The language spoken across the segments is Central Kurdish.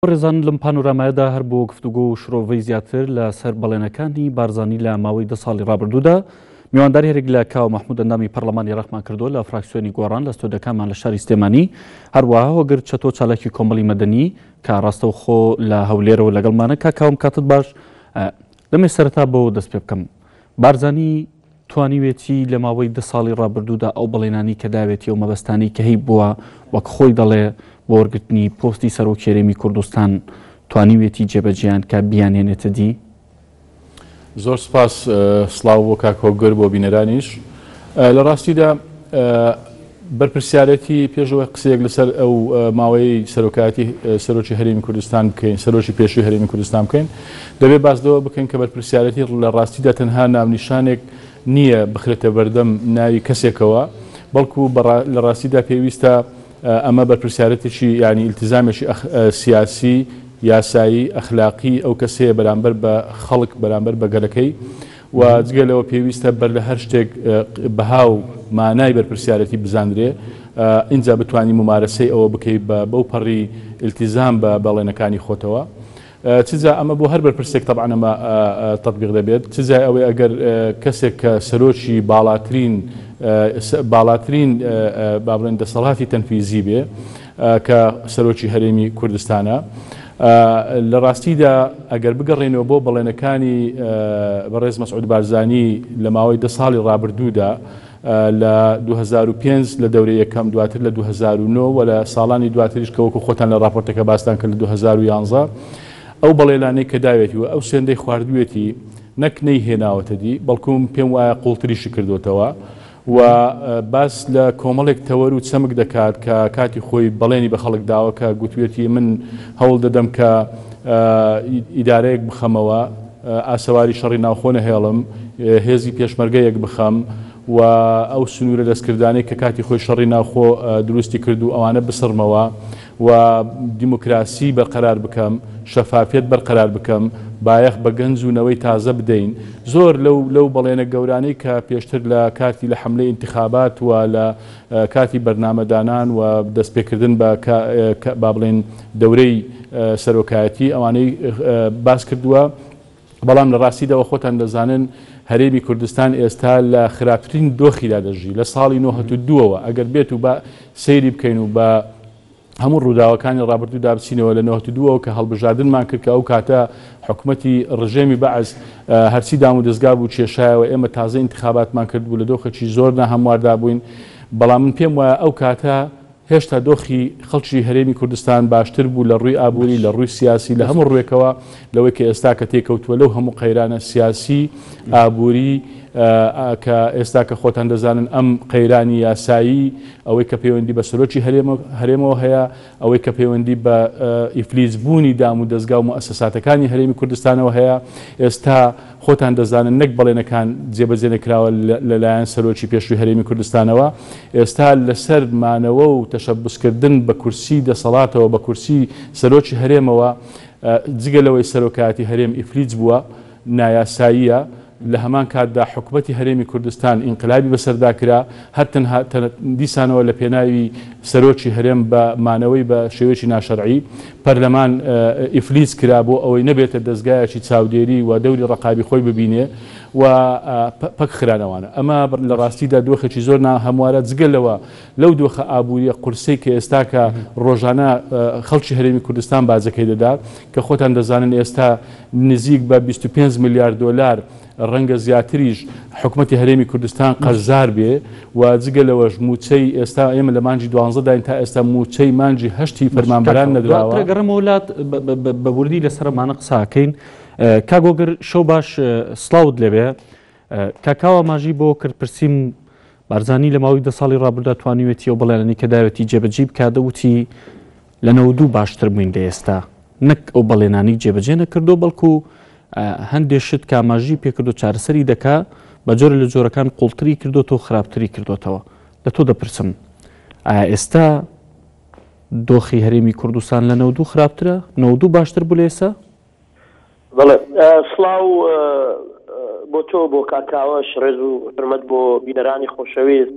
ڕێزان لەم پانۆرامایەدا هەر بۆ گفتوگۆ و شرۆڤەی زیاتر لە سەر بەڵێنەکانی بارزانی لە ماوەی 10 ساڵی ڕابردوودا میوانداری هەرێک لە کاو مەحموود ئەندامی پەرلەمانی عێراقمان کردووە لە فراکسیۆنی گۆڕان لە ستۆدیەکانمان لە شاری سلێمانی هەروەها هۆگر چەتۆ چالاکی کۆمەڵی مەدەنی کە ڕاستەوخۆ لە هەولێرەوە لەگەڵمانە کاکاوم کاتت باش لەمێ سەرەتا بۆ دەست پێ بکەم بارزانی توانیوێتی لە ماوەی 10 ساڵی ڕابردوودا ئەو بەڵێنانی کە داوێتی و مەبەستانی کە هی بووە وەک خۆی دەڵێ بۆ وەرگرتنی پۆستی سەرۆکی هەرێمی کوردستان توانیوێتی جێبەجیان کە بیانێنێتە دی؟ زۆر سپاس سڵاو بۆ کاک هۆگر بۆ بینەرانیش لە ڕاستیدا بەرپرسیارەتی پێشەوە قسەیەک لەسەر ئەو ماوەی سەرۆکایەتی سەرۆکی هەرێمی کوردستان بکەین سەرۆکی پێشووی هەرێمی کوردستان بکەین دەبێت باسدەوە بکەین کە بەرپرسیارەتی لە ڕاستیدا تەنها ناونیشانێک نییە بخرێتە بەردەم ناوی کەسێکەوە بەڵکو لە ڕاستیدا پێویستە ئەمە بەرپرسیارەتێکی ینی ئیلتیزامێکی سیاسی یاسایی ئەخلاقی ئەو کەسەیە بەرامبەر بە خەڵک بەرامبەر بە گەلەکەی و جگەلەوە پێویستە بەر لە هەر شتێک بەهاو مانای بەرپرسیارەتی بزاندرێ اینجا بتوانانی ممارەسەی ئەوە بکەیت بەو پەڕی ئیلتیزام بە بەڵێنەکانی خۆتەوە چجا ئەمە بۆ هەر بەرپرسێک تەبعاً ئەمە تەطبیق دەبێت چجا ئەوەی ئەگەر کەسێک کە سەرۆکی باڵاترین با بڵێن دەسەڵاتی تەنفیزی بێ کە سەرۆکی هەرێمی کوردستانە لە ڕاستیدا ئەگەر بگەڕێنەوە بۆ بەڵێنەکانی بەڕێز مەسعود بارزانی لە ماوەی 10 ساڵی ڕابردوودا لە 2005 لە دەورەی یەکەم دواتر لە 2009 و لە ساڵانی دواتریش کە وەکو خۆتان لە راپۆرتەکە باستان کرد لە 2011 ئەو بەڵێنانەی کە داوێتی و ئەو سێندەی خواردوێتی نەک نەیهێناوەتە دی بەڵکوم پێم وایە قوڵتریشی کردوتەوە و باس لە کۆمەڵێک تەوەر و چەمک دەکات کە کاتی خۆی بەڵێنی بە خەڵک داوە کە گوتوێتی من هەوڵ دەدەم کە ئیدارەیەک بخەمەوە ئاسەواری شەڕی ناوخۆ نەهێڵم هێزی پێشمەرگەیەک بخەم و ئەو سنوورە دەستکردانەی کە کاتی خۆی شەڕی ناوخۆ دروستی کرد و ئەوانە بسڕمەوە و دیموکراسی بەرقەرار بکەم شەفافیت بەرقەرار بکەم بایەخ بە گەنج و نەوەی تازە بدەین زۆر لەو بەڵێنە گەورانەی کە پێشتر لە کاتی لە حملەی انتخابات و لە کاتی بەرنامەدانان و دەستپێکردن با بڵێن دەورەی سەرۆکایەتی ئەوانەی باس کردووە بەڵام لە ڕاستیدەوە خۆتان دەزانن هەرێمی کوردستان ئێستا لە خراپترین دۆخیدا دەژی لە ساڵی 92ەوە ئەگەر بێت و بە سەیری بکەین و بە هەموو ڕووداوەکانی ڕابردوودا بچینەوە لە 92ەوە کە هەڵبژاردنمان کرد کە ئەو کاتە حکوومەتی ڕژێمی بەعز هەرچی دام و دەستگا بوو کێشایەوە ئێمە تازە انتخاباتمان کرد بوو لە دۆخێکی زۆر ناهەمواردا بووین بەڵام من پێم وایە ئەو کاتە هێشتا دۆخی خەڵکی هەرێمی کوردستان باشتر بوو لە ڕووی ئابووری لە ڕووی سیاسی لە هەموو ڕوێکەوە لەوەی کە ئێستا کە تێکەوتووە لەو هەموو قەیرانە سیاسی ئابووری کە ئێستا کە خۆتان دەزانن ئەم قەیرانی یاسایی ئەوەی کە پەیوەندی بە سەرۆکی هەرێمەوە هەیە ئەوەی کە پەیوەندی بە ئیفلیسبوونی دام و دەستگا و مؤسساتەکانی هەرێمی کوردستانەوە هەیە ئێستا خۆتان دەزانن نەک بەڵێنەکان جێبەجێ نەکراوە لەلایەن سەرۆکی پێشووی هەرێمی کوردستانەوە ئێستا لەسەر مانەوە و تەشەبوسکردن بە کورسی دەسەڵاتەوە بە کورسی سەرۆکی هەرێمەوە جگەلەوەی سەرۆکایەتی هەرێم ئیفلیس بووە نایاساییە لە هەمان کاتدا حکوومەتی هەرێمی کوردستان ئینقلابی بەسەردا کرا هەر تەنها دیسانەوە لە پێناوی سەرۆکی هەرێم بە مانەوەی بە شێوەیەکی ناشەرعی پەرلەمان ئیفلیس کرا بۆ ئەوەی نەبێتە دەستگایەکی چاودێری و دەوری ڕقابی خۆی ببینێ و پەک خرانەوەوانە ئەمە لە ڕاستیدا دۆخێکی زۆر ناهەموارە جگەلەوە لەو دۆخە ئابووریە قورسەی کە ئێستا کە ڕۆژانە خەڵکی هەرێمی کوردستان بازەکەی دەدات کە خۆتان دەزانن ئێستا نزیک بە 25 میلیارد دۆلار ڕەنگە زیاتریش حکوومەتی هەرێمی کوردستان قەرزار بێ و جگەلەوەش موچەی ئێستا ئێمە لە مانجی 12 داین تا ئێستا موچەی مانجی هەشتی فەرمانبەران نەدراوە گەڕەمە وڵات بە وردی لەسەرمانە قساکەین کاگۆگر شەو باش سڵاوت لێبێ کاکاوە ماژی بۆ کرد پرسییم بارزانی لە ماوەی 10 ساڵی ڕابردوودا توانیوێتی ئەو بەڵێنانی کە داوێتی جێبەجێ بکات دەوتی لە 92 باشتر بووین لە ئێستا نەک ئەو بەڵێنانی جێبەجێ نەکردو بەڵکو هەندێک شت کاماژی پێکردو چارەسەری دەکا بە جۆرە لە جۆرەکان قوڵتری کردوەوە خراپتری کردوێتەوە لە تۆ دەپرسم ئایا ئێستا دۆخی هەرێمی کوردستان لە 92 خراپترە 92 باشتر بوو لە ئێستا؟ بەڵێ سڵاو بۆ تۆ بۆ کاکاوەش ڕێز و حرمەت بۆ بینەرانی خۆشەویست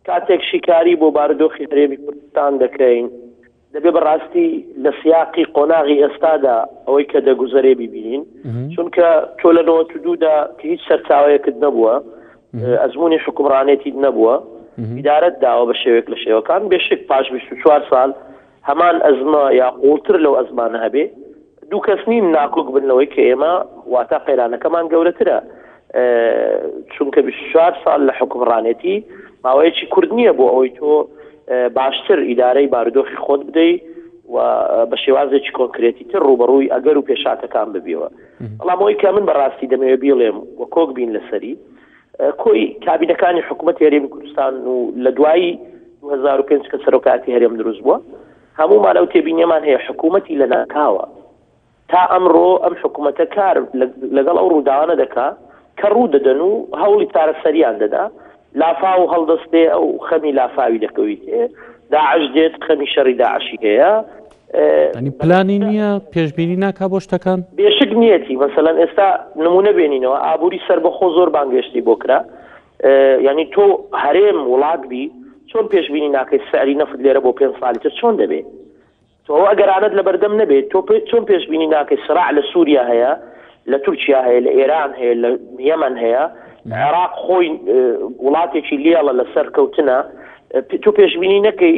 کاتێک شیکاری بۆ بارودۆخی هەرێمی کوردستان دەکەین دەبێ بەڕاستی لە سیاقی قۆناغی ئێستادا ئەوەی کە دەگوزەرێ ببینین چونکە تۆ لە 92دا کە هیچ سەرچاوەیەکت نەبووە ئەزمموی حکومڕانێتی نەبووە ئیدارەت داوە بە شێوێک لە شێوەکان بێشک پاش 24 ساڵ هەمان ئەزمە یا قوڵتر لەو ئەزمانە هەبێ دوو کەس نین ناکۆک بنەوەی کە ئێمە واتە قەیرانەکەمان گەورەترە چونکە 24 ساڵ لە حکومڕانێتی ماوەیەکی کورد نییە بۆ ئەوەی تۆ باشتر ئیدارەی بارودۆخی خۆت بدەیت و بە شێوازێکی کۆنکرێتی تر ڕوبەڕووی ئەگەر و پێشاتەکان ببیەوە بەڵامەوەی کە من بەڕاستی دەمەوێت بیڵێم و کۆک بین لەسەری کۆی کابینەکانی حکوومەتی هەرێمی کوردستان و لە دوایی 2005 کە سەرۆکاتی هەرێم دروست بووە هەمومان ئەو تێبینیەمان هەیە حکوومەتی لە ناکاوە تا ئەمڕۆ ئەم حکوومەتە کار لەگەڵ ئەو ڕووداوانە دەکا کە ڕوو دەدەن و هەوڵی چارەسەریان دەدا لافا و هەڵدەستێ ئەو خەمی لافاوی دەکەویت داعش دێت خەمی شەڕی داعشی هەیە ینی پلانی نییە پێشبینی ناکا بۆ شتەکان بێشک نیەتی مەسەلەن ئێستا نمونە بێنینەوە ئابووری سەربەخۆ زۆر بانگێشتی بۆ کرا ینی تۆ هەرێم وڵات بی چۆن پێشبینی ناکەی سعری نەفت لێرە بۆ 5 ساڵی تر چۆن دەبێت تۆ ئەگەرانت لە بەردەم نەبێت تۆ چۆن پێشبینی ناکەی سراع لە سووریا هەیە لە تورکیا هەیە لە ئێران هەیە لە یەمەن هەیە عێراق خۆی وڵاتێکی لێڵە لە سەرکەوتنە تۆ پێشبینی نەکەی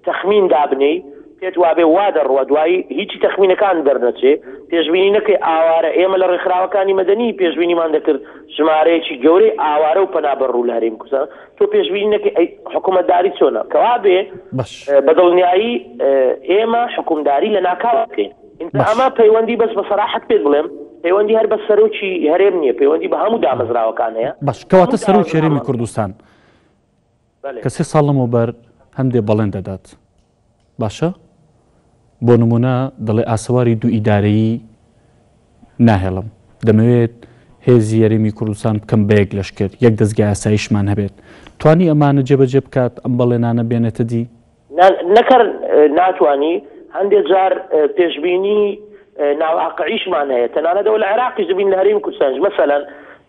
تەخمین دابنەی پێت وابێ وا دەڕوە دوایی هیچی تەخمینەکان دەرنەچێ پێشبینی نەکەی ئاوارە ئێمە لە ڕێکخراوەکانی مەدەنی پێشبینیمان دەکرد ژمارەیەکی گەورەی ئاوارە و پەنابەڕوو لە هەرێمی کوردستان تۆ پێشبینی نەکەی حکوومەتداری چۆنە کەوا بێ بەدڵنیایی ئێمە حکومداری لە ناکاوە بکەین ئەمە پەیوەندی بەس بە سەراحەت پێت بڵێم پەیوەندی هەر بە سەرۆکی هەرێم نییە پەیوەندی بە هەموو دامەزراوەکان هەیە باش کەواتە سەرۆکی هەرێمی کوردستان کە 3 ساڵ لەمەوبەر هەندێک بەڵێن دەدات باشە بۆ نمونە دەڵێ ئاسەواری دوو ئیدارەیی ناهێڵم دەمەوێت هێزی هەرێمی کوردستان بکەم بەیەک لەشکر یەک دەستگای ئاسایشمان هەبێت توانی ئەمانە جێبەجێ بکات ئەم بەڵێنانە بێنێتە دی نەکرد ناتوانی هەندێک جار پێشبینی ناواقعیشمان هەیە تەنانەتەوە لە عێراقی زبین لە هەرێمی کوردستان مەسەلەن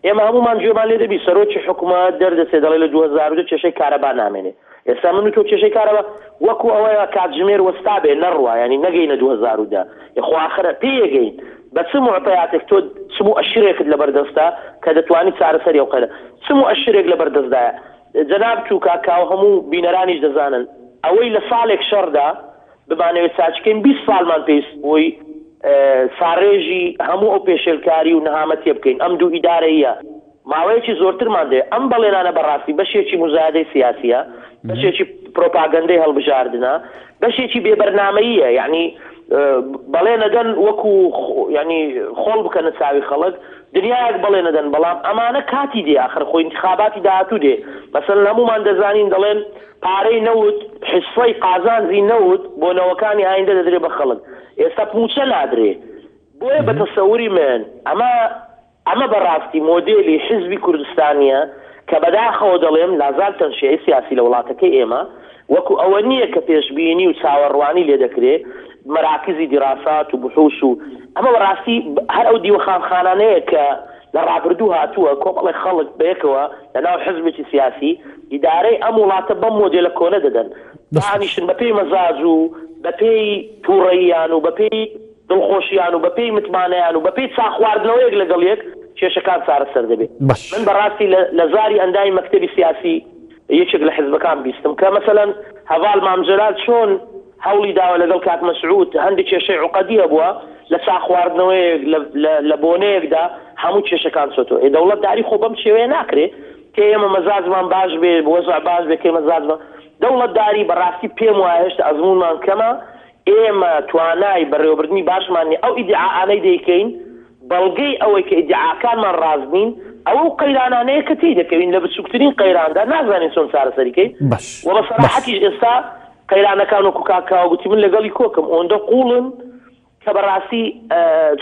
ئێمە هەمومان گوێمان لێ دەبی سەرۆکی حکوومەت دەردەچێت دەڵێ لە 2002 کێشەی کارەبا نامێنێ ئێستا من و تۆ کێشەی کارەبا وەکو ئەوەیە کاتژمێر وەستا بێ نەڕوا ینی نەگەینە 2010 یخوا ئاخرە پێیەگەین بە چ موعتەیاتێک تۆ چ مؤشرێکت لەبەردەستە کە دەتوانیت چارەسەری ئەو قەیرە چ مؤشرێک لەبەردەستدایە جەناب تو کاکاو هەموو بینەرانیش دەزانن ئەوەی لە ساڵێک شەڕدا بمانەوێت چاچکەین 20 ساڵمان پێویست بووی ساڕێژی هەموو ئەو پێشێلکاری و نەهامەتێ بکەین ئەم دوو ئیدارەیە ماوەیەکی زۆرترمان دێ ئەم بەڵێنانە بەڕاستی بەشێکی مزایدەی سیاسیە بەشێکی پرۆپاگەندەی هەڵبژاردنە بەشێکی بێبەرنامەییە یعنی بەڵێنەدەن وەکو ینی خۆڵ بکەنە چاوی خەڵک دنیایەک بەڵێنەدەن بەڵام ئەمانە کاتی دێ ئاخر خۆی انتخاباتی داهاتوو دێ مەسەڵەن هەمومان دەزانین دەڵێن پارەی نەوت حیسەی قازانزی نەوت بۆ نەوەکانی ئایندە دەدرێ بە خەڵک ئێستا موچە لادرێ بۆیە بە تەسەوری من ئەمە بەڕاستی مۆدێلی حیزبی کوردستانیە کە بەداخەوە دەڵێم نازال تەنشیعی سیاسی لە وڵاتەکەی ئێمە وەکو ئەوە نییە کە پێشبینی و چاوەڕوانی لێ دەکرێت مراکزی دیراسات و بحوث و ئەمە بەڕاستی هەر ئەو دیوەخانخانانەیە کە لە ڕابردوو هاتووە کۆمەڵی خەڵک بەیەکەوە لەناو حزبێکی سیاسی ئیدارەی ئەم وڵاتە بەم مۆدێلە کۆنە دەدەن دانیشن بەپێی مەزاج و بەپێی تووڕەییان و بەپێی دڵخۆشییان و بەپێی متمانەیان و بەپێی چاخواردنەوەیەک لەگەڵ یەک کێشەکان چارەسەر دەبێت من بەڕاستی لە زاری ئەندامی مەکتەبی سیاسی یەکێک لە حزبەکان بیستم کە مەسەلەن هەڤال مامجەلال چۆن هەوڵی داوە لەگەڵ کاک مەسعود هەندێک کێشەی عوقەدی هەبووە لە چاخواردنەوەیەک لە بۆنەیەکدا هەموو کێشەکان چۆتەوە دەوڵەتداری خۆ بەم شێوەیە ناکرێت کە ئێمە مەزاجمان باش بێ وەزع باش بێ کە مەزاجمان دەوڵەتداری بەڕاستی پێم وایە هێشتا ئەزموونمان کەمە ئێمە توانای بەڕێوەبردننی باشمان نیە ئەو ئیدعاانەی دەیکەین بەڵگەی ئەوەی کە ئیدعاکانمان ڕازبین ئەوە قەیرانانەیە کە تێی دەکەوین لە بچووکترین قەیراندا نازانین چۆن چارەسەریکەی و بە سەراحەتیش ئێستا قەیرانەکان وەکو کاکاوە گوتی من لەگەڵی کۆکم ئۆندە قوڵن کە بەڕاستی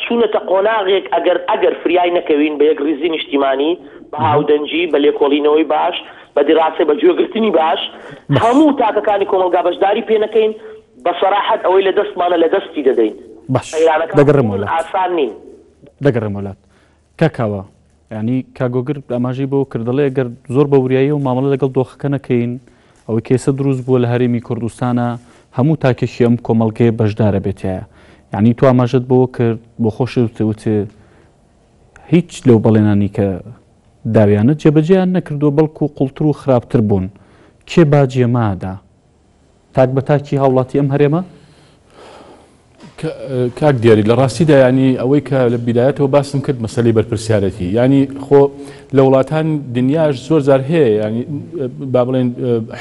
چوونەتە قۆناغێک ئەگەر فریای نەکەوین بە یەک ریزی نیشتیمانی بە هاودەنجی بە لێکۆڵینەوەی باش بە دیڕاستی بە گوێگرتنی باش هەموو تاکەکانی کۆمەلگا بەشداری پێ نەکەین بە سەراحەت ئەوەی لە دەستمانە لە دەستی دەدەین ئاسان نین دەگەڕێم وڵات کاکاوە ینی کاگۆگر ئاماژەی بۆ کردەڵێ ئەگەر زۆر بە وریایی و مامەڵە لەگەڵ دۆخەکە نەکەین ئەوەی کێسە دروست بووە لە هەرێمی کوردستانە هەموو تاکێکی ئەم کۆمەڵگەیە بەشدارە بێتەیە یعنی تو ئاماژت بۆ کرد بۆ خۆشت وتێ هیچ لەو بەڵێنانی کە داویانت جێبەجێیان نەکردو بەڵکو قوڵتر و خراپتر بوون کێ باجێمادا تاک بە تاکی هاوڵاتی ئەم هەرێمە کاک دیاری لە ڕاستیدا ینی ئەوەی کە لە بیدایەتەوە باسم کرد مەسەلەی بەرپرسیارەتی ینی خۆ لە وڵاتان دنیاش زۆر جار هەیە ینی با بڵێن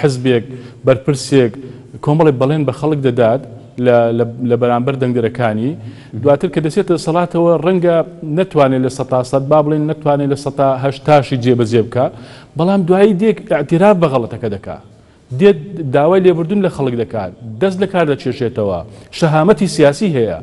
حزبێک بەرپرسێک کۆمەڵی بەڵێن بە خەڵک دەدات لە بەرامبەر دەنگەرەکانی دواتر کە دەچێتە سەڵاتەوە ڕەنگە نەتوانێت لە 100% با بڵێن نەتوانێت لە 180 جێبەجێ بکە بەڵام دوایی دێک اعتراف بە غەڵەتەکە دەکات دێت داوای لێبوردن لە خەڵک دەکات دەست لە کار دەچێشێتەوە شەهامەتی سیاسی هەیە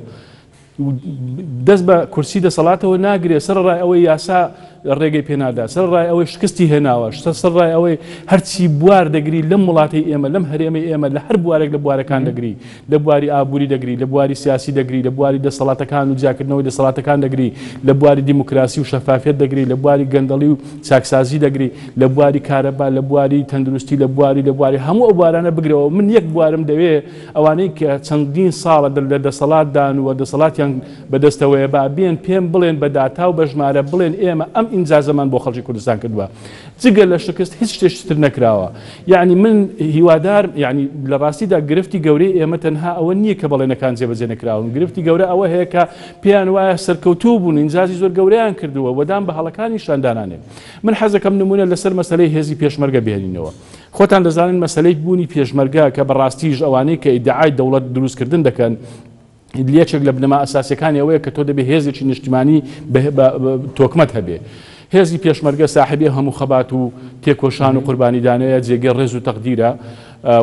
دەست بە کورسی دەسەڵاتەوە ناگرێت سەرڕای ئەوەی یاسا ڕێگەی پێنادا سەرڕای ئەوەی شکستی هێناوە سەرڕای ئەوەی هەرچی بوار دەگری لەم وڵاتی ئێمە لەم هەرێمەی ئێمە لە هەر بوارێک لە بوارەکان دەگری لە بواری ئابووری دەگری لە بواری سیاسی دەگری لە بواری دەسەڵاتەکان و جیاکردنەوەی دەسەڵاتەکان دەگری لە بواری دیموکراسی و شەفافیت دەگری لە بواری گەندەڵی و چاکسازی دەگری لە بواری کارەبا لە بواری تەندروستی لە بواری هەموو ئەو بوارانە بگرەوە من یەک بوارم دەوێ ئەوانەی کە چەندین ساڵە لە دەسەڵاتدان و دەسەڵاتیان بەدەستەوەیە با بێن پێم بڵێن بە داتا و بە ژمارە بڵێن ئێمە ئەم ئینجازەمان بۆ خەڵکی کوردستان کردووە جگە لە شکست هیچ شتێشتر نەکراوە یعنی من هیوادار یعنی لە ڕاستیدا گرفتی گەورەی ئێمە تەنها ئەوە نییە کە بەڵێنەکان جێبەجێ نەکراون گرفتی گەورە ئەوە هەیە کە پێیان وایە سەرکەوتوو بوون ئینجازی زۆر گەورەیان کردووە وەدام بە هەڵەکانی شاندانانێ من حەزەکەم نمونە لەسەر مەسەلەی هێزی پێشمەرگە بهێنینەوە خۆتان دەزانن مەسەلەی بوونی پێشمەرگە کە بەڕاستیش ئەوانەی کە ئیدعای دەوڵەت دروستکردن دەکەن یەکێک لە بنەما ئەساسیەکانی ئەوەیە کە تۆ دەبێ هێزێکی نیشتیمانی تۆکمەت هەبێ هێزی پێشمەرگە ساحبی هەموو خەبات و تێکۆشان و قوربانیدانەیە جێگەی ڕێز و تەقدیرە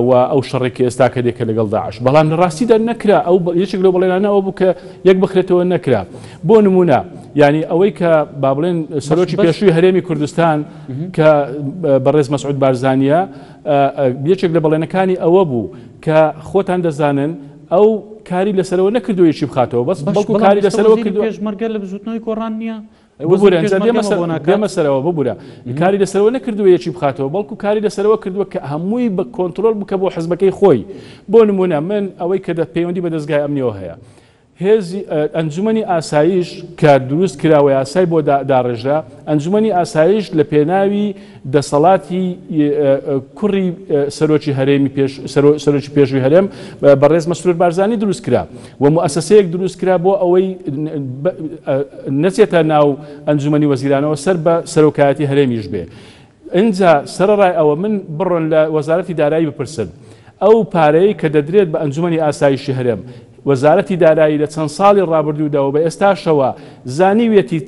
و ئەو شەڕێکی ئێستا کە دێکە لەگەڵ داعش بەڵام لە ڕاستیدا نەکرا ئەو یەکێک لەو بەڵێنانە ئەوە بوو کە یەک بخرێتەوە نەکرا بۆ نمونە ینی ئەوەی کە با بڵێن سەرۆکی پێشووی هەرێمی کوردستان کە بەڕێز مەسعود بارزانیە یەکێک لە بەڵێنەکانی ئەوە بوو کە خۆتان دەزانن ئەو کاری لەسەرەوە نەکردووە یەکی بخاتەوە بەس بەڵکو کاری لەسەرەوە کردووە پێشمەرگە لە بزوتنەوەی کۆڕان نییە دێمەسەرەوە ببوورە کاری لەسەرەوە نەکردووە یەکی بخاتەوە بەڵکو کاری لەسەرەوە کردووە کە هەمووی بە کۆنتترۆل بکە بۆ حزبەکەی خۆی بۆ نمونە من ئەوەی کە پەیوەندی بە دەستگای ئەمنیەوە هەیە هێزی ئەنجومەنی ئاسایش کە دروست کراوە یاسای بۆ داڕێژرا ئەنجومەنی ئاسایش لە پێناوی دەسەڵاتی کوڕی سەرۆکی هەرێمی سەرۆکی پێشووی هەرێم بەڕێز مەسعود بارزانی دروست کرا و مؤسسەیەک دروست کرا بۆ ئەوەی نەچێتە ناو ئەنجومەنی وەزیرانەوە سەر بە سەرۆکایەتی هەرێمیش بێ اینجا سەرڕای ئەوە من بڕۆن لە وەزارەتی دارایی بپرسن ئەو پارەی کە دەدرێت بە ئەنجومەنی ئاسایشی هەرێم وەزارەتی دارایی لە چەند ساڵی ڕابردووداوە بە ئێستاشەوە زانیوێتی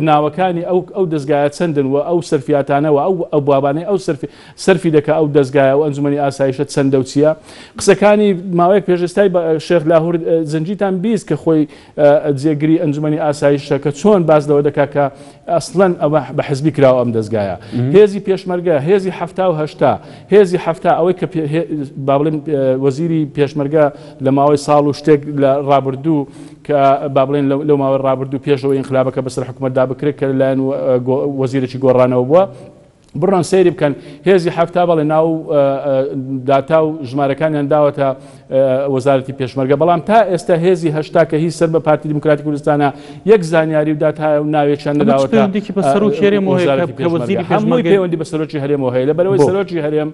ناوەکانی ئەو دەستگایە چەندن و ئەو سەرفیاتانەوە ئەو بابانەی ئەو سەرفی دەکە ئەو دەستگایە و ئەنجومەنی ئاسایشە چەندە و چییە قسەکانی ماوەیەک پێشستای بە شێخ لاهور زەنجیتان بیست کە خۆی جێگری ئەنجومەنی ئاسایشە کە چۆن باز لەوە دەکا کە ئەسڵەن ئەوە بە حزبی کراوە ئەم دەستگایە هێزی پێشمەرگە هێزی هێزی هەفتا ئەوەی کە با بڵێن وەزیری پێشمەرگە لە ماوەی ساڵ و شتێک لە ڕابردوو کە با بڵێن لەو ماوەی ڕابردوو پێشەوەی ئینقلابەکە بەسەر حکومەتدا بکرێت کە لەلایەن وەزیرێکی گۆڕانەوە بووە بڕۆن سەیری بکەن هێزی هەفتا بەڵێ ناو داتا و ژمارەکانیان داوەتە وەزارەتی پێشمەرگە بەڵام تا ئێستا هێزی هەشتا کە هیچ سەر بە پارتی دیموکراتی کوردستانە یەک زانیاری و داتا و ناوێکیان نەداوەتە هەمووی پەیوەندی بە سەرۆکی هەرێمەوە هەیە لەبەرەوەی سەرۆکی هەرێم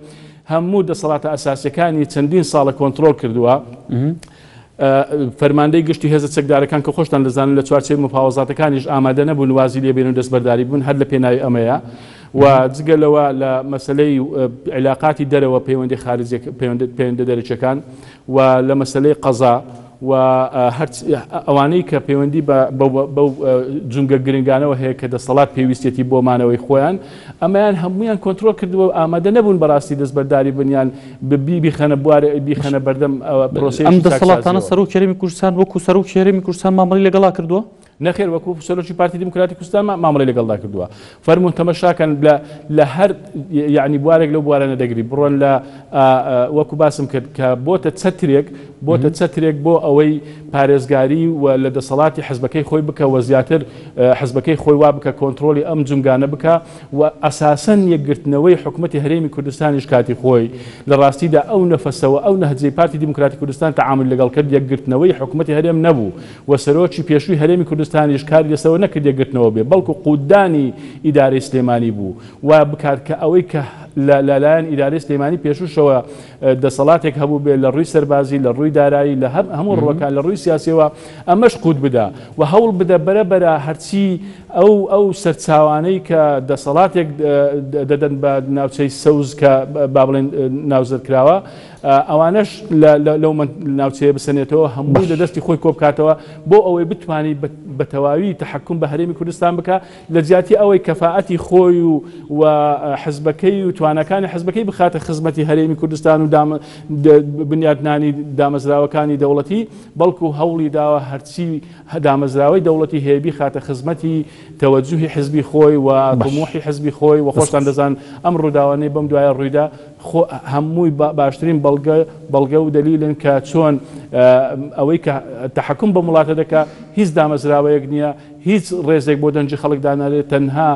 هەموو دەسەڵاتە ئاساسیەکانی چەندین ساڵە کۆنتترۆل کردووە فەرماندەی گشتی هێزە چەکدارەکان کە خۆشتان دەزانن لە چوارچێی مفاوەزاتەکانیش ئامادە نەبوون وازی لێبێن و دەستبەرداری بوون هەر لە پێناوی ئەمەیە و جگەلەوە لە مەسلەی علاقاتی دەرەوە پەیوەندی خارجی پەیوەندە دەرەچەکان و لە مەسلەی قەزا و ئەوانەی کە پەیوەندی بەو جونگە گرنگانەوە هەیە کە دەسەڵات پێویستێتی بۆمانەوەی خۆیان ئەمەیان هەمویان کۆنتترۆل کردووە ئامادە نەبوون بەڕاستی دەستبەرداری بنیان بیخەنە بوارە بیخەنە بەردەم پرۆسی ئەم دەسەڵاتانە سەرۆک هەرێمی کوردستان وەکو سەرۆک هەرێمی کوردستان مامەڵی لەگەڵا کردووە نەخێر وەکو سەرۆکی پارتی دیموکراتی کوردستان مامەڵەی لەگەڵدا کردووە فەرموون تەمەشاکەن لە هەر یعنی بوارێک لەو بوارانە دەگری بڕۆن لە وەکو باسم کرد کە بۆتە چەترێک بۆ ئەوەی پارێزگاری و لە دەسەڵاتی حزبەکەی خۆی بکە و زیاتر حزبەکەی خۆی وا بکە کۆنتترۆلی ئەم جنگانە بکە و ئەساسەن یەکگرتنەوەی حکوومەتی هەرێمی کوردستانیش کاتی خۆی لە ڕاستیدا ئەو نەفەسەوە ئەو نەهجەی پارتی دیموکراتی کوردستان تەعامل لەگەڵ کرد یەکگرتنەوەی حکوومەتی هەرێم نەبوو و سەرۆکی پێشووی هەرێمی کوردستانیش کاری لەسەوە نەکرد یەکگرتنەوە بێ بەڵکو قودانی ئیدارەی سلێمانی بوو و بکات کە ئەوەی کە لەلایەن ئیدارەی سلێمانی پێشووشەوە دەسەڵاتێک هەبوو بێ لە ڕووی سەربازی لە ڕووی دارایی لە هەموو ڕوەکان لە ڕووی سیاسیەوە ئەمەش قوت بدە و هەوڵ بدە بەرەبەرە هەرچی ئەو سەرچاوانەی کە دەسەڵاتێک دەدەن بە ناوچەی سەوز کە با بڵێن ناوزەرکراوە ئەوانەش لەو ناوچەیە بسەنێتەوە هەمووی لە دەستی خۆی کۆبکاتەوە بۆ ئەوەی بتوانانی بە تەواوی تەحکم بە هەرێمی کوردستان بکە لە جیاتی ئەوەی کەفاعەتی خۆی و حزبەکەی و توانەکانی حزبەکەی بخاتە خزمەتی هەرێمی کوردستان و بنیادنانی دامەزراوەکانی دەوڵەتی بەڵکو هەوڵی داوە هەرچی دامەزراوەی دەوڵەتی هەیەبی خاتە خزمەتی تەوەجوهی حزبی خۆی و طموحی حزبی خۆی و خۆشتان دەزان ئەم ڕووداوانەی بەم دوایە ڕوویدا هەمووی باشترین بەڵگە و دلیلن کە چۆن ئەوەی کە تەحکم بە وڵاتە دەکا هیچ دامەزراوەیەک نییە هیچ ڕێزێک بۆ دەنجی خەڵکدانارێت تەنها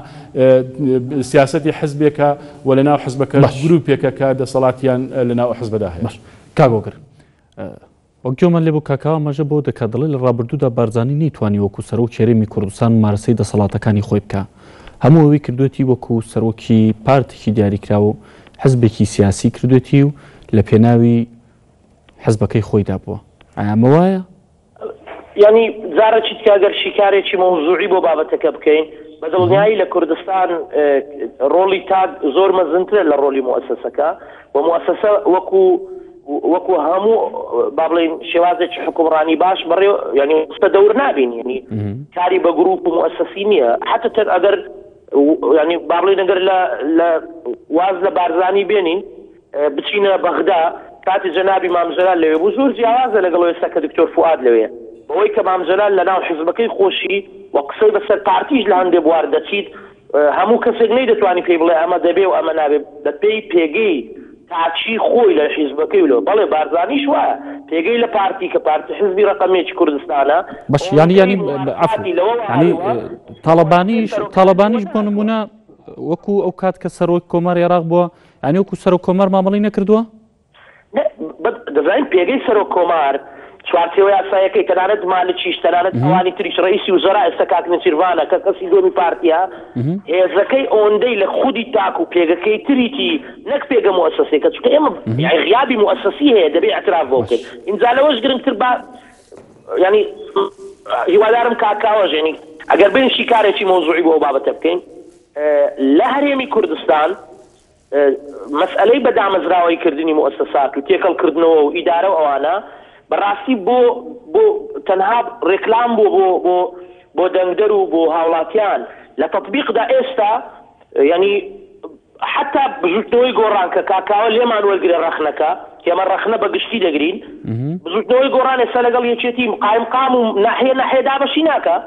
سیاسەتی حزبێکە و لەناو حزبەکە گروپێکە کە دەسەڵاتیان لەناو حزبەدا هەیە کاگۆگر وەک جۆمان لێ بۆ کاکاوە مەژە بۆ دەکات دەڵێ لە ڕابردوودا بارزانی نەیتوانی وەکو سەرۆک هەرێمی کوردستان مارەسەی دەسەڵاتەکانی خۆی بکە هەموو ئەوەی کردوێتی وەکو سەرۆکی پارتێکی دیاریکراوە و حزبێکی سیاسی کردوێتی و لە پێناوی حزبەکەی خۆیدا بووە ئەمە وایە؟ ینی زارەی تکاگەر شیکارێکی مەوزوعی بۆ بابەتەکە بکەین بە دڵنیایی لە کوردستان ڕۆڵی تاک زۆر مەزنترە لە ڕۆلی موسسەکە و موسسە وەکو هەموو با بڵێن شێوازێکی حکومڕانی باش بەڕێ ینی دەور نابین ینی کاری بە گروپ و موسسی نییە حتا تر ئەگەر ینی با بڵێن ئەگەر لە واز لە بارزانی بێنین بچینە بەغدا کاتی جەنابی مامزەلال لەوێ بوو زۆر جیاوازە لەگەڵ ئێستا کە دکتۆر فواد لەوێ بەوەی کە مامزەلال لەناو حزبەکەی خۆشی و قسەی بەسەر پارتیش لە هەندێک بوار دەچیت هەموو کەسێک نەیدەتوانی پێی بڵێ ئەمە دەبێ و ئەمە نابێ بە پێی پێگەی تاچی خۆی لە حیزبەکەی ولۆ بەڵێ بارزانیش وایە پێگەی لە پارتی کە پارتی حزبی ڕقەمێکی کوردستانە باش ینی تاڵەبانیش بۆ نمونە وەکو ئەو کات کە سەرۆک کۆمار عێراق بووە ینی وەکو سەرۆک کۆمار مامەڵی نەکردووە دەزانین پێگەی سەرۆک کۆمار چوارچێوەی یاسایەکەی تەنانەت مالکیش تەنانەت ئەوانی تریش ڕئیسی وزەرا ئێستا کاک نەچیروانە کە کەسی دومی پارتیە هێزەکەی ئەوەندەی لە خودی تاک و پێگەکەی تریتی نەک پێگە موسسەیەکە چونکە ئێمە غیابی موسسی هەیە دەبێ اعتراف بۆ بکەین ئینجا لەوەش گرنگتر بە ینی هیوادارم کاکاوەژ ینی ئەگەر بین شیکارێکی مەوزوعی بۆ بابەتە بکەین لە هەرێمی کوردستان مەسئلەی بە دامەزراوەی کردنی موسسات و تێکەڵکردنەوە و ئیدارە و ئەوانە بەڕاستی بۆ تەنها ڕێکلام بۆ دەنگدەر و بۆ هاوڵاتیان لە تەطبیقدا ئێستا ینی حتا بزوتنەوەی گۆڕان کە کاکاوە لێمان وەرگرە ڕەخنەکە ئێمە ڕەخنە بەگشتی دەگرین بزوتنەوەی گۆڕان ئێستا لەگەڵ یەکێتی قایم و ناحیە دابەشی ناکە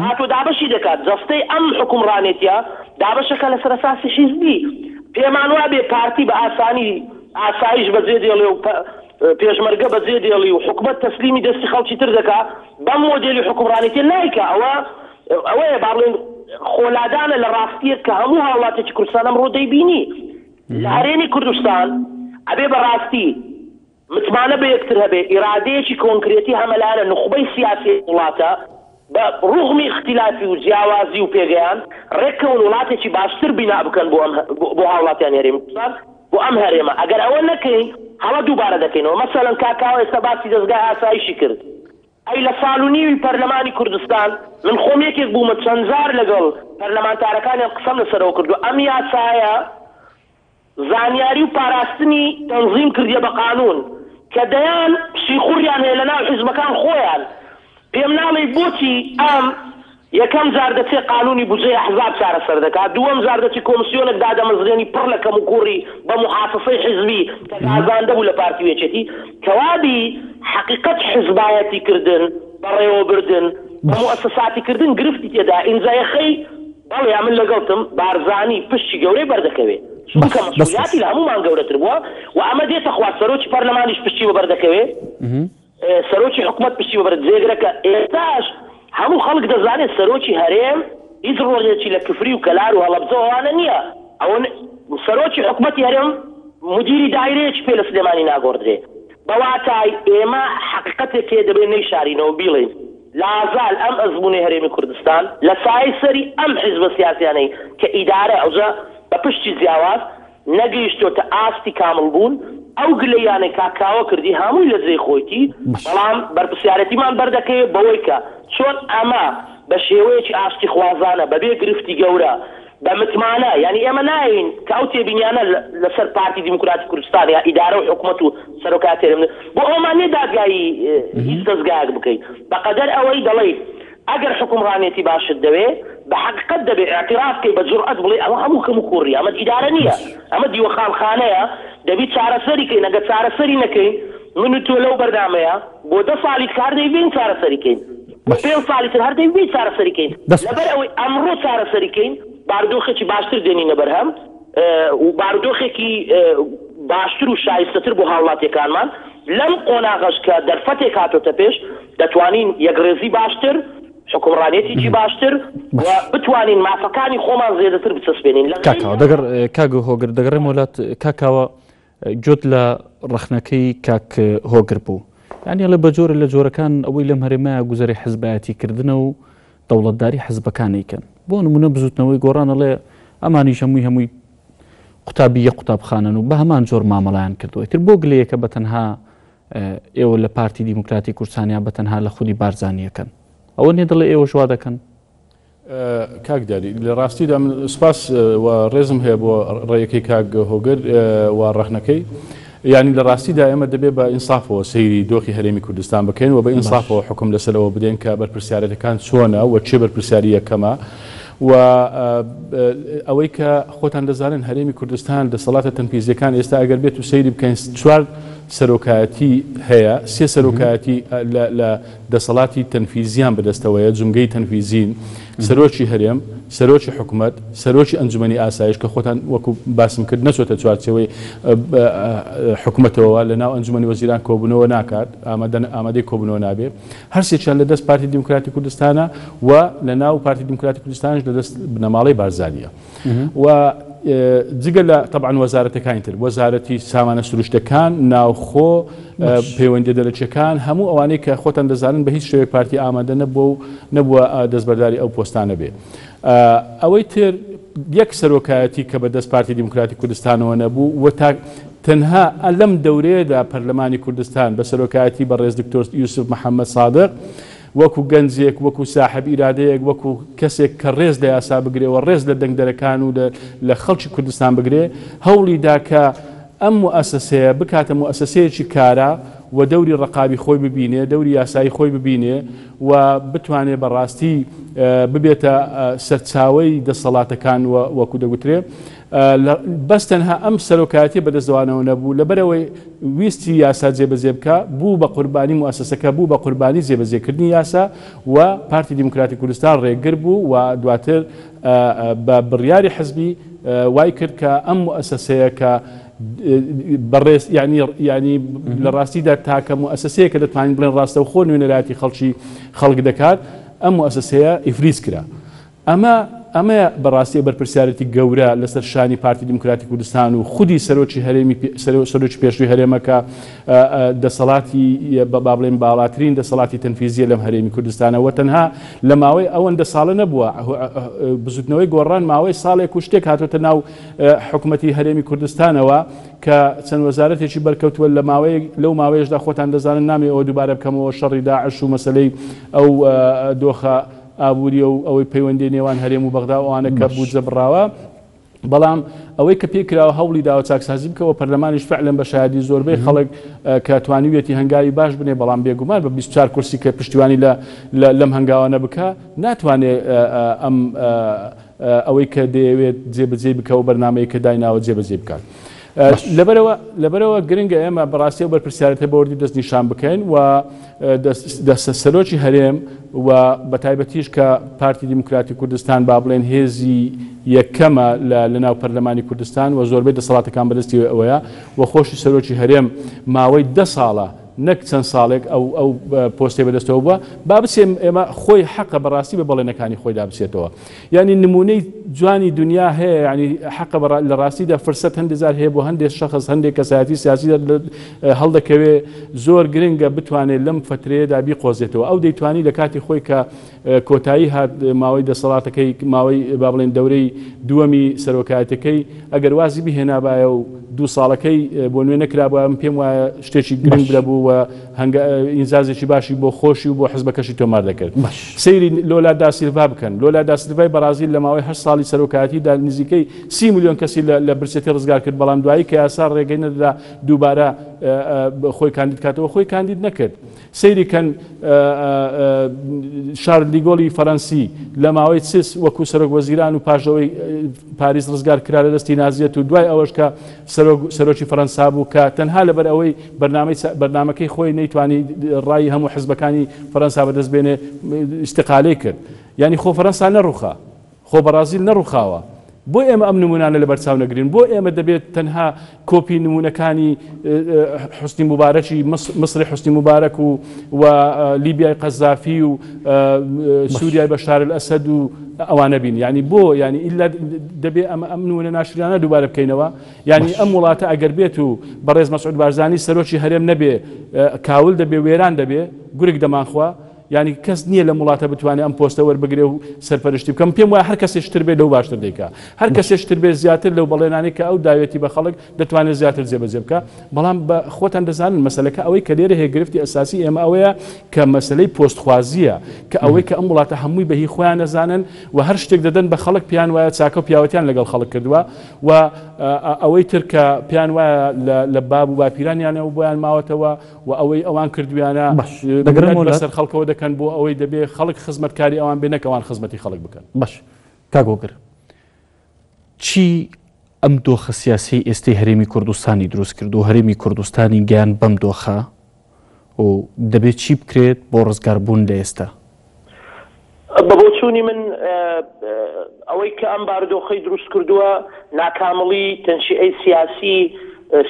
هاتۆ دابەشی دەکات جەستەی ئەم حکومڕانێتیە دابەشەکە لەسەر ئەساسی حیزبی پێمان وابێ پارتی بە ئاسایش بەجێ دێڵێ و پێشمەرگە بەجێ دێڵی و حکومەت تەسلیمی دەستی خەڵکی تر دەکات بەم مۆدێلی حکومڕانێتی نایکە ئەوەیە با بڵێن خۆلادانە لە ڕاستیە کە هەموو هاوڵاتێکی کوردستان ئەمڕۆ دەیبینی لە هەرێمی کوردستان ئەبێ بەڕاستی متمانە بە یەکتر هەبێ ئیرادەیەکی کۆنکرێتی هەمەلایەنە نخبەی سیاسی وڵاتە بە ڕوغمی اختلافی و جیاوازی و پێگەیان ڕێککەون وڵاتێکی باشتر بینا بکەن بۆ هاوڵاتیان هەرێمی کوردستان بۆ ئەم هەرێمە ئەگەر ئەوە نەکەین هەڵە دووبارە دەکەینەوە مەسەلەن کاکاوە ئێستا باسی دەستگای ئاسایشی کرد ئەی لە ساڵ و نیوی پەرلەمانی کوردستان من خۆم یەکێک بوومە چەند جار لەگەڵ پەرلەمانتارەکانیان قسەم لەسەرەوە کردو ئەم یاسایە زانیاری و پاراستنی تەنظیم کردیە بە قانون کە دەیان پشیخوڕیان هەیە لەناو حیزبەکان خۆیان پێم ناڵێ بۆچی ئەم یەکەم جار دەچێت قانونی بودجەی ئەحزاب چارەسەر دەکات دووەم جار دەچێت کۆمسیۆنێک دادەمەزرێنی پڕ لە کەم و کوڕی بە محافظەی حیزبی کە ئازاندە بوو لە پارتی وێچێتی کەوابی حقیقەت حیزبایەتی کردن بەڕێوەبردن مؤسساتی کردن گرفتی تێدا ئینجایەخەی بەڵێ من لەگەڵتم بارزانی پشتی گەورەی بەردەکەوێت چونکە مەسئولیاتی لە هەمومان گەورەتر بووە و ئەمە دێتە خوارد سەرۆکی پەرلەمانیش پشتی بە بەردەکەوێت سەرۆکی حکوومەت پشتی بە بەرد جێگرەکە ئێستاش هەموو خەڵک دەزانێت سەرۆکی هەرێم هیچ ڕۆژێکی لە کفری و کەلار و هەڵەبجەوانە نییە ئەوە سەرۆکی حکوومەتی هەرێم مدیری دایرەیەکی پێ لە سلێمانی ناگۆڕدرێ بەواتای ئێمە حقیقەتێک دەبێت نەیشارینەوە بیڵێن لازال ئەم ئەزمموی هەرێمی کوردستان لە سای سەری ئەم حیزبە سیاسیانەی کە ئیدارە ئەوجا بە پشتی جیاواز نەگەیشتۆتە ئاستی کامل بوون ئەو گلەیانەی کاکاوە کردی هەمووی لە جێی خۆیتی بەڵام بەرپرسیارەتیمان بەردەکەوێت بەوەی کە چۆن ئەمە بە شێوەیەکی ئاشتی خوازانە بەبێ گرفتی گەورە بە متمانە یعنی ئێمە ناین کە ئەو تێبینیانە لەسەر پارتی دیموکراتی کوردستان یا ئیدارە و حکوومەت و سەرۆکاتێرم بۆ ئەومان نێ دادگایی هیچ دەستگایەک بکەیت بەقەدەر ئەوەی دەڵێیت ئەگەر حکومڕانێتی باشت دەوێت بە حقیقەت دەبێت اعتراف بکەیت بە جورئەت بڵێ ئەوە هەموو کەم و کوڕی ئەمە ئیدارە نییە ئەمە دیوەخانخانەیە دەبێت چارەسەریکەین ئەگەر چارەسەری نەکەین من و تۆ لەو بەردامەیە بۆ 10 ساڵی کار دەیبین چارەسەریکەین 5 ساڵی تر هەر دەیبین چارەسەریکەین لەبەر ئەوەی ئەمڕۆ چارەسەریکەین بارودۆخێکی باشتر دێنینە بەرهەم و بارودۆخێکی باشتر و شایستەتر بۆ هاوڵاتیەکانمان لەم قۆناغەش کە دەرفەتێک هاتۆتە پێش دەتوانین یەکڕێزی باشتر حکومڕانێتیی باشتر و بتوانین مافەکانی خۆمان زێدەتر بچەسبێنین کاکاوە دەگەر کاگ هۆگر دەگەڕێم وڵات کاکاوە جۆت لە ڕەخنەکەی کاک هۆگر بوو یعنی لە بەجۆرە لە جۆرەکان ئەوەی لەم هەرێمایە گوزەری حزبایەتی کردنە و دەوڵەتداری حزبەکانیکەن بۆ نمونە بزوتنەوەی گۆڕانەڵێ ئەمانیش هەمووی قوتابیە قوتابخانن و بە هەمان جۆر مامەڵیان کردووە تر بۆ گلەیەکە بە تەنها ئێوە لە پارتی دیموکراتی کوردستانیا بە تەنها لە خودی بارزانیەکەن ئەوە نێ دەڵێ ئێوە ژوا دەکەن کاکداری لە ڕاستیدا من سوپاس و ڕێزم هەیە بۆ ڕێیەکەی کاک هۆگر و ڕەخنەکەی یعنی لە ڕاستیدا ئێمە دەبێت بە ئینسافەوە سەیری دۆخی هەرێمی کوردستان بکەین و بە ئینسافەوە حکم لەسەرەوە بدەین کە بەرپرسیارەتەکان چۆنە و چێ بەرپرسیاری یەکەمە و ئەوەی کە خۆتان دەزانن هەرێمی کوردستان دەسەڵاتە تەنفیزیەکان ئێستا ئەگەر بێت و سەیری بکەین 4 سەرۆکایەتی هەیە 3 سەرۆکایەتی لە دەسەڵاتی تەنفیزیان بەدەستەوەیە جومگەی تەنفیزین سەرۆکی هەرێم سەرۆکی حکوومەت سەرۆکی ئەنجومەنی ئاسایش کە خۆتان وەکو باسم کرد نەچۆتە چوارچەوەی حکوومەتەوە لە ناو ئەنجومەنی وەزیران کۆبوونەوە ناکات ئامادەی کۆبوونەوە نابێ هەرسێکیان لە دەست پارتی دیموکراتی کوردستانە و لە ناو پارتی دیموکراتی کوردستانش لە دەست بنەماڵەی بارزانیە و جگە لە طبعا وەزارەتەکانی تر وەزارەتی سامانە سروشتەکان ناوخۆ پەیوەندی دەرەچەکان هەموو ئەوانەی کە خۆتان دەزانن بە هیچ شێوەیەک پارتی ئامادە نەبووە دەستبەرداری ئەو پۆستانە بێ ئەوەی تر یەک سەرۆکایەتی کە بەدەست پارتی دیموکراتی کوردستانەوە نەبوو و تەنها لەم دەورەیەدا پەرلەمانی کوردستان بە سەرۆکایەتی بەڕێز دکتۆر یوسف محەممەد صادق وەکو گەنجێک وەکو ساحب ئیرادەیەک وەکو کەسێک کە ڕێز لە یاسا بگرێ و ڕێز لە دەنگدەرەکان و لە خەڵکی کوردستان بگرێ هەوڵیدا کە ئەم موسسەیە بکاتە موسسەیەکی کارە و دەوری ڕقابی خۆی ببینێ دەوری یاسایی خۆی ببینێ و بتوانێت بەڕاستی ببێتە سەرچاوەی دەسەڵاتەکان وەکو دەگوترێ بەس تەنها ئەم سەرۆکایەتی بەدەستەوانەوە نەبوو لەبەرەوەی ویستی یاسا جێبەجێ بکە بوو بە قوربانی موسسەکە بوو بە قوربانی جێبەجێکردنی یاسا و پارتی دیموکراتی کوردستان ڕێگر بوو و دواتر بە بڕیاری حزبی وای کرد کە ئەم موسسەیە کە بەڕێز ینی لە ڕاستیدا تاکە موسسەیە کە دەتوانین بڵێن ڕاستە و خۆ نوێنەراتی خەڵک دەکات ئەم موسسەیە ئیفلیس کرا ئەمە بەڕاستی بەرپرسیارەتی گەورە لەسەر شانی پارتی دیموکراتی کوردستان و خودی سەرۆکی پێشووی هەرێمەکە دەسەڵاتی با بڵێن باڵاترین دەسەڵاتی تەنفیزیە لەم هەرێمی کوردستانەوە تەنها لە ماوەی ئەوەندە ساڵە نەبووە بزوتنەوەی گۆڕان ماوەی ساڵێک و شتێک هاتۆتە ناو حکوومەتی هەرێمی کوردستانەوە کە چەند وەزارەتێکی بەرکەوتووە لە لەو ماوەیەشدا خۆتان دەزانن نامێ ئەوە دووبارە بکەمەوە شەڕی داعش و مەسەلەی ئەو دۆخە ئابووری و ئەوەی پەیوەندی نێوان هەرێم و بەغدا ئەوانە کە بوجە بڕاوە بەڵام ئەوەی کە پێکراوە هەوڵی داوە چاکسازی بکەوە پەرلەمانیش فعلەن بە شایەتی زۆربەی خەڵک کە توانیوێتی هەنگاوی باش بنێ بەڵام بێگومان بە 24 کورسی کە پشتیوانی لەم هەنگاوانە بکە ناتوانێت ئەوەی کە دەیەوێت جێبەجێ بکە و بەرنامەیە کە دایناوە جێبەجێ بکات لەبەرەوە گرنگە ئێمە بەڕاستی و بەرپرسیارەتە بەوردی دەست نیشان بکەین و دەستە سەرۆکی هەرێم و بەتایبەتیش کە پارتی دیموکراتی کوردستان با بڵێن هێزی یەکەمە لەناو پەرلەمانی کوردستان و زۆربەی دەسەڵاتەکان بەدەستی ئەوەیە و خۆشی سەرۆکی هەرێم ماوەی 10 ساڵە نەک چەند ساڵێک ئەو پۆستی بەدەستەوە بووە با بچێم ئێمە خۆی حەقە بەڕاستی بە بەڵێنەکانی خۆی دابچێتەوە یعنی نمونەی جوانی دنیا هەیە ینی حەقە لە ڕاستیدا فرسەت هەندێک جار هەیە بۆ هەندێک شەخص هەندێک کەسایەتی سیاسی هەڵدەکەوێ زۆر گرنگە بتوانێت لەم فترەیەدا بیقۆزێتەوە ئەو دەیتوانی لە کاتی خۆی کە کۆتایی هات ماوەی دەسەڵاتەکەی ماوەی با بڵێن دەورەی دووەمی سەرۆکایەتەکەی ئەگەر وازی بهێنابایە و 2 ساڵەکەی بۆ نوێ نەکرابووە پێم وایە شتێکی گرنگ بوو و ئینزازێکی باشی بۆ خۆشی و بۆ حزبەکەشی تۆمار دەکرد سەیری لۆلا دا سیلڤا بکەن لۆلا دا سیلڤای بەرازیل لە ماوەی 8 ساڵی سەرۆکایەتیدا نزیکەی 30 میلیۆن کەسی لە برسێتی ڕزگار کرد بەڵام دوایی کە یاسا ڕێگەی نەدادا دووبارە خۆی کاندید کاتەوە خۆی کاندید نەکرد سەیری کەن شارل دیگۆلی فەڕەنسی لە ماوەی چس وەکو سەرۆک وەزیران و پاشەوەی پاریس ڕزگار کرا لە دەستی نازیەت و دوای ئەوەش کە سەرۆکی فەڕەنسا بوو کە تەنها لەبەر ئەوەی بەرنامەکەی خۆی نەیتوانی ڕای هەموو حزبەکانی فەڕەنسا بەدەست بێنێ استقالەی کرد یعنی خۆ فەڕەنسا نەڕووخا خۆ بەرازیل نەڕووخاوە بۆ ئێمە ئەم نمونانە لە بەرچاو نەگرین بۆ ئێمە دەبێت تەنها کۆپی نمونونەکانی حوسنی مبارەکی مصری حوسنی مبارەک و لیبیای قەزافی و سووریای بەشار الئەسەد و ئەوانە بین یعنی بۆ یعنی ئیلا دەبێت ئەم نمونە ناشرانە دووبارە بکەینەوە یعنی ئەم وڵاتە ئەگەر بێت و بەڕێز مەسعود بارزانی سەرۆکی هەرێم نەبێ کاول دەبێ وێران دەبێ گورگ دەمانخوا یعنی کەس نییە لە وڵاتە بتوانێت ئەم پۆستە وەربگرێ و سەرپەرشتی بکەم پێم وایە هەر کەسێشتر بێت لەو باشتر دەیکا هەر کەسێشتر بێت زیاتر لەو بەڵێنانی کە ئەو داوێتی بە خەڵک دەتوانێت زیاتر جێبەجێ بکە بەڵام بە خۆتان دەزانن مەسەلەکە ئەوەی کە لێرە هەیە گرفتی ئەساسی ئێمە ئەوەیە کە مەسەلەی پۆستخوازیە کە ئەوەی کە ئەم وڵاتە هەمووی بەهی خۆیان نەزانن و هەر شتێک دەدەن بە خەڵک پیان وایە چاکە و پیاوەتیان لەگەڵ خەڵک کردووە و ئەوەی تر کە پیان وایە لە باب و باپیرانیانەوە بۆیان ماوەتەوە و ئەوەی ئەوان کردویانە بەسەر خەڵکەوە دەکەن بۆ ئەوەی دەبێت خەڵک خزمەتکاری ئەوان بێنەکە ئەوان خزمەتی خەڵک بکەن باش کاگۆگر چی ئەم دۆخە سیاسی ئێستای هەرێمی کوردستانی دروست کرد و هەرێمی کوردستانی گیان بەم دۆخە و دەبێت چی بکرێت بۆ ڕزگاربوون لە ئێستا بە بۆچوونی من ئەوەی کە ئەم بارودۆخەی دروست کردووە ناکامڵی تەنشیئەی سیاسی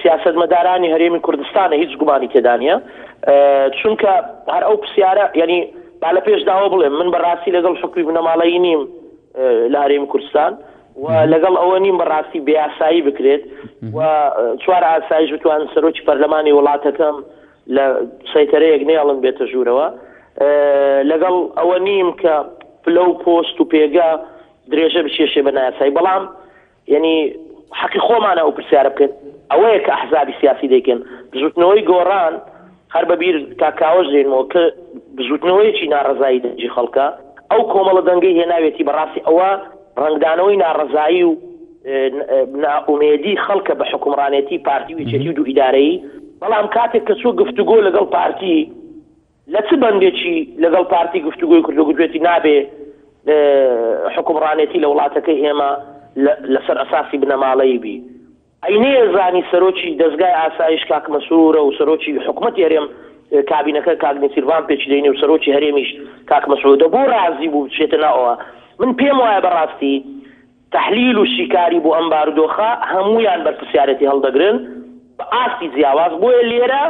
سیاسەتمەدارانی هەرێمی کوردستانە هیچ گومانی تێدا نیە چونکە هەر ئەو پرسیارە یعنی با لە پێش داوە بڵێم من بەڕاستی لەگەڵ حکومی بنەماڵەیی نیم لە هەرێمی کوردستان و لەگەڵ ئەوە نیم بەڕاستی بێئاسایی بکرێت و چوار ئاسایش بتوان سەرۆکی پەرلەمانی وڵاتەکەم لە سەیتەرەیەک نێڵم بێتە ژوورەوە لەگەڵ ئەوە نیم کە پلە و پۆست و پێگا درێژە بچێشێ بە نایاسایی بەڵام یعنی حەقی خۆمانە ئەو پرسیارە بکەن ئەوەیە کە ئەحزابی سیاسی دەکەن بزوتنەوەی گۆڕان هەر بەبیر کاکاوەش دێنەوە کە بزوتنەوەیەکی ناڕەزایی دەنجی خەڵکە ئەو کۆمەڵە دەنگەی هێناوێتی بەڕاستی ئەوە ڕنگدانەوەی ناڕەزایی و ناومێدی خەڵکە بە حکومڕانێتی پارتی و یەکێتی و دوو ئیدارەیی بەڵام کاتێک کە چوو گفتوگۆ لەگەڵ پارتی لە چ بەندێکی لەگەڵ پارتی گفتوگۆی کردو گوتوێتی نابێ حکومڕانێتی لە وڵاتەکەی ئێمە لەسەر ئەساسی بنەماڵەیی بی ئەینەیە زانی سەرۆکی دەستگای ئاسایش کاک مەسوورە و سەرۆکی حکوومەتی هەرێم کابینەکە کاک نسیروان پێچ دەینێ و سەرۆکی هەرێمیش کاک مەسعودە بۆ ڕازی بوو بچێتە ناوەوە من پێم وایە بەڕاستی تحلیل و شیکاری بۆ ئەم بارودۆخە هەمویان بەرپرسیارەتی هەڵدەگرن بە ئاستی جیاواز بۆیە لێرە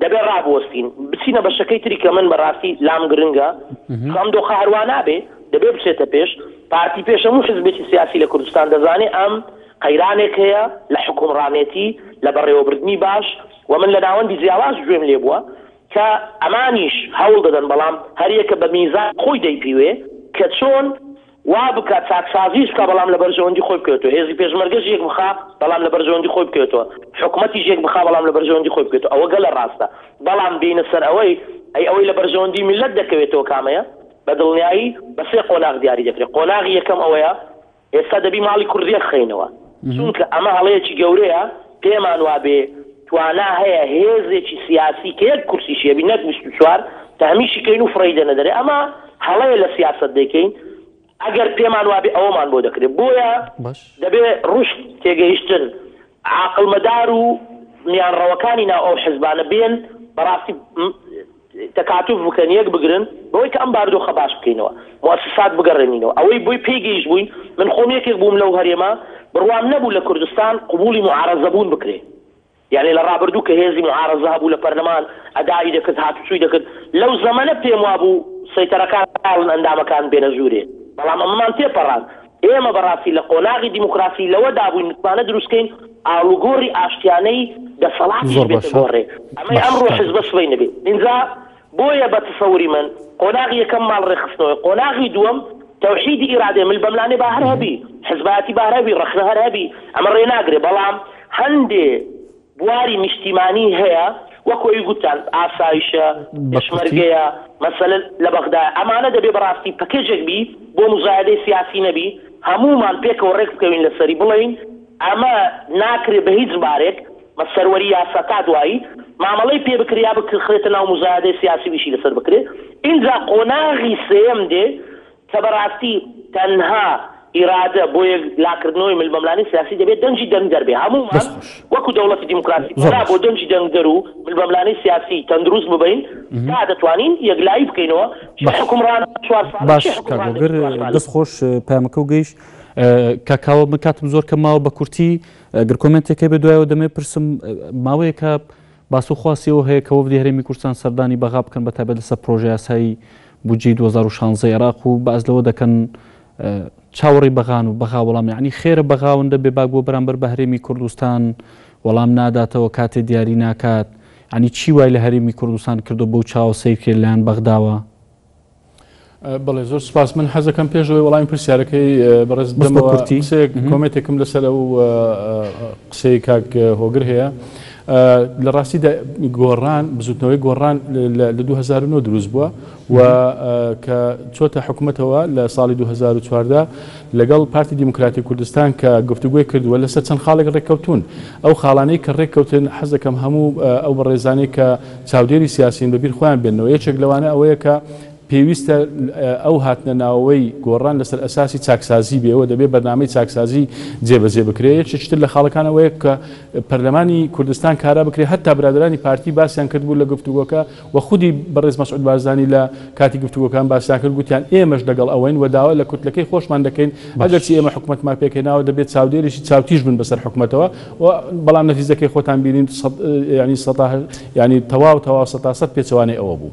دەبێت ڕابوەستین بچینە بەشەکەی تری کە من بەڕاستی لام گرنگە ئەم دۆخە هەروە نابێ دەبێت بچێتە پێش پارتی پێش هەموو حزبێکی سیاسی لە کوردستان دەزانێت ئەم قەیرانێک هەیە لە حکومڕانێتی لە بەڕێوەبردنی باش و من لە ناوەندی جیاواز گوێم لێ بووە کە ئەمانیش هەوڵ دەدەن بەڵام هەریەکە بە میزان خۆی دەیپیوێ کە چۆن وا بکات چاکسازیش بکە بەڵام لە بەرژەوەندی خۆی بکەوێتەوە هێزی پێشمەرگەش یەک بخا بەڵام لە بەرژەوەندی خۆی بکەوێتەوە حکوومەتیش یەک بخا بەڵام لە بەرژەوەندی خۆی بکەوێتەوە ئەوە گەلە ڕاستە بەڵام بینە سەر ئەوەی لە بەرژەوەندی میلەت دەکەوێتەوە کامەیە بە دڵنیایی بە سێ قۆناغ دیاری دەکرێت قۆناغی یەکەم ئەوەیە ئێستا دەبی ماڵی کوردیەک خەینەوە چونکە ئەمە هەڵەیەکی گەورەیە پێمان وابێ توانا هەیە هێزێکی سیاسی کە یەک کورسیش هەبی نەک 24 تەهمیشی کەین و فڕەی دەنەدەرێ ئەمە هەڵەیە لە سیاست دەکەین ئەگەر پێمان وابێ ئەوەمان بۆ دەکرێت بۆیە دەبێت ڕوشت تێگەیشتن عاقل مەدار و میانڕەوەکانی ناو ئەو حیزبانە بێن بەڕاستی تەکاتوف بکەن یەک بگرن بەوەی کە ئەم باردۆخە باش بکەینەوە موسسات بگەڕێنینەوە ئەوەی بۆی پێگەیشت بووین من خۆم یەکێک بووم لەو هەرێمە بڕوام نەبوو لە کوردستان قبولی معارەزە بوون بکرێ یعنی لە ڕابردوو کە هێزی معارەزە هەبوو لە پەرلەمان ئەدایی دەکرد هاتوچووی دەکرد لەو زەمانە پێم وابوو سەیتەرەکان ئەندامەکان بێنە ژوورێ بەڵام ئەمەمان تێپەڕان ئێمە بەڕاستی لە قۆناغی دیموکراسی لەوە دابووین متمانە دروستکەین ئاڵوگۆڕی ئاشتیانەی دەسەڵاتی بێتە گۆڕێ ئەمەی ئەمڕۆ حیزبە سبەی نەبێت ئینجا بۆیە بە تەسەوری من قۆناغی یەکەم ماڵ ڕێخستنەوە قۆناغی دووەم توحيد إرادة من البملاني باهر هبي حزباتي باهر هبي رخنهر هبي أمر ريناقري بلام هندي بواري مجتمعاني هي وكو يقولتان آسايشة يشمرقية مثلا لبغداد أمانة دبي براستي باكيجك بي بو مزايدة سياسي نبي همومان بيك وريك بكوين لسري بلين أما ناكري بهيج بارك مسروري ياساتا دواي معاملي بي بكريا بكريتنا ومزايدة سياسي بيشي لسر بكري إنزا قناغي سيم دي كبراستی تنها إرادة بويق لاكردنوي من البملاني السياسي دبي دنجي دنجر بها عموما وكو دولة ديمقراطية لا بو دنجي دنجرو من البملاني السياسي تندروس ببين قاعدة توانين يقلاي بكينوا شو حكمران شوار باش كاغوغر دس خوش بامكو جيش كاكاو مكاتب زور كماو بكورتي غير كومنتي بدوي ودمي برسم ماوي كاب باسو خواسي وهي كوف دي هرمي كورسان سرداني بغاب كان بتابع لسه بروجي اساي بودجی 2016 عراق و باز لەوە دەکەن چاوەڕی بەغان و بەغا وەڵام یعنی خێرە بەغاوەندە بێباک بۆ بەرامبەر بە هەرێمی کوردستان وەڵام ناداتەوە کاتێ دیاری ناکات ینی چی وای لە هەرێمی کوردستان کردو بەو چاوە سیر کرد لایەن بەغداوە بەڵێ زۆر سپاس من حەزەکەم پێشەوەی وەڵامی پرسیارەکەی بەڕێز دەمەوە کۆمێتێکم لەسەر ئەو قسەی کاک هۆگر هەیە لە ڕاستیدا گۆڕان بزوتنەوەی گۆڕان لە 2009 دروست بووە و کە چۆتە حکوومەتەوە لە ساڵی 2014 لەگەڵ پارتی دیموکراتی کوردستان کە گفتوگوی کردووە لەسەر چەند خاڵێک ڕێککەوتون ئەو خاڵانەی کە ڕێککەوتن حەزەکەم هەموو ئەو بەڕێزانەی کە چاودێری سیاسین بەبیر خۆیان بێنەوە یەکێک لەوانە ئەوەیە کە پێویستە ئەو هاتنە ناوەوەی گۆڕان لەسەر ئەساسی چاکسازی بێەوە دەبێت بەرنامەی چاکسازی جێبەجێ بکرێت یەکێکتر لە خاڵەکانەوەیە کە پەرلەمانی کوردستان کارا بکرێت هەتا برادرانی پارتی باسییان کردبوو لە گفتوگۆکە و خودی بەڕێز مەسعود بارزانی لە کاتی گفتوگۆکان باسییان کرد گوتیان ئێمەش لەگەڵ ئەوەین و داوا لە کورتلەکەی خۆشمان دەکەین ئەگەرچی ئێمە حکوومەتمان پێکەیناوە دەبێت چاودێریشی چاوتیش بن بەسەر حکوومەتەوە و بەڵام نەتیجەکەی خۆتان بینین ینی تەواو 100% پێچەوانەی ئەوە بوو.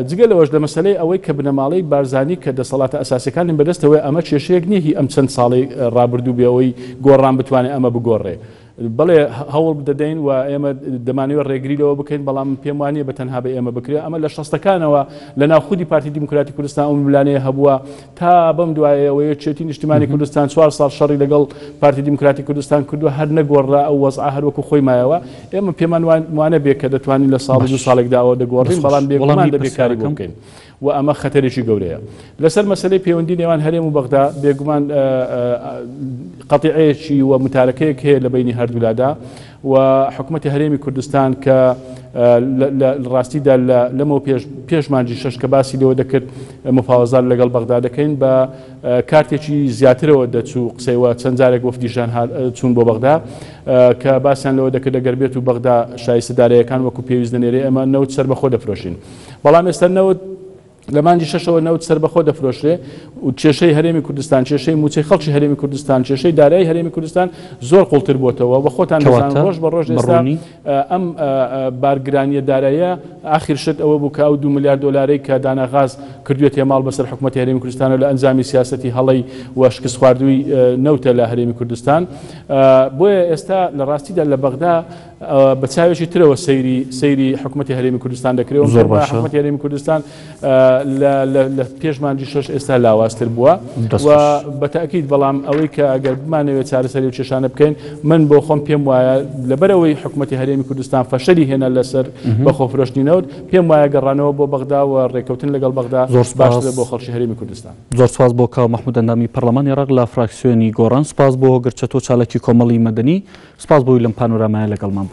جگە لەوەش لە مەسلەی ئەوەی کە بنەماڵەی بارزانی کە دەسەڵاتە ئەساسیەکانی بەدەستەوەی ئەمە کێشەیەک نیە هی ئەم چەند ساڵی ڕابردوو بێەوەی گۆڕان بتوانێت ئەمە بگۆڕێ بەڵێ هەوڵ بدەدەین و ئێمە دەمانەوە ڕێگریلەوە بکەین بەڵام پێم وانە بە تەنها بە ئێمە بکرێ ئەمە لە شەستەکانەوە لە ناوخودی پارتی دیموکراتی کوردستان ئەو ملانەیە هەبووە تا بەم دوایەوەی چێتی نیشتیمانی کوردستان 4 ساڵ شەڕی لەگەڵ پارتی دیموکراتی کوردستان کردووە هەر نەگۆڕا ئەو وەزع هەروەکو خۆی مایەوە ئێمە پێمان وانە بێ کە دەتوانین لە ساڵ 2 ساڵێکداوە دەگۆڕین بەڵام بێگومان دەبێت کاری بکەین و ئەمە خەتەرێکی گەورەیە لەسەر مەسلەی پەیوەندی نێوان هەرێم و بەغدا بێگومان قەتیعەیەکی و متارەکەیەک هەیە لە بینی هەردوولادا و حکوومەتی هەرێمی کوردستان کە ڕاستیدا لەمەوە پێشمانجی شەش کە باسی لەوە دەکرد مفاوەزار لەگەڵ بەغدا دەکەین بە کارتێکی زیاترەوە دەچوو قسەیوە چەند جارێک وەفدیشان چوون بۆ بەغدا کە باسییان لەوە دەکرد ئەگەر بێت و بەغدا شایستەدارەیەکان وەکو پێویست دەنێرێ ئەمە نەوت سەربەخۆ دەفرۆشین بەڵام ئێستا نەوت لە مانجی شەشەوە نەوت سەربەخۆ دەفرۆشرێ و کێشەی هەرێمی کوردستان کێشەی موچەی خەڵکی هەرێمی کوردستان کێشەی دارایی هەرێمی کوردستان زۆر قوڵتر بۆتەوە بە خۆتان دەزانن ڕۆژ بە ڕۆژ ئێستا ئەم بارگرانیە داراییە ئاخر شت ئەوە بوو کە 2 میلیارد دلاری کە دانەغاز کردوێت هێماڵ بەسەر حکوومەتی هەرێمی کوردستان لە ئەنجامی سیاسەتی هەڵەی و شکست خواردووی نەوتە لە هەرێمی کوردستان بۆیە ئێستا لە ڕاستیدا لە بەغدا بە چاوێکی ترەوە سەیری حکوومەتی هەرێمی کوردستان دەکرێت حکوومەتی هەرێمی کوردستان لە پێشمانجی شەش ئێستا لاوااستر بووە و بەتاکید بەڵام ئەوەی کە ئەگەر بمانەوێت چارەسەری و کێشانە بکەین من بۆ خۆم پێم وایە لەبەرەوەی حکوومەتی هەرێمی کوردستان فەشەری هێنا لەسەر بەخۆفرۆشتنەوەت پێم وایە گەڕانەوە بۆ بەغدا و ڕێکەوتن لەگەڵ بەغدا زۆر باشترە بۆ خەڵکی هەرێمی کوردستان. زۆر سپاس بۆ کاو مەحموود ئەندامی پەرلەمانی عێراق لە فراکسیۆنی گۆڕان سپاس بۆ گرچەتۆ چالاکی کۆمەڵی مەدەنی سپاس بۆی لەم پانۆرامایە لەگەڵمان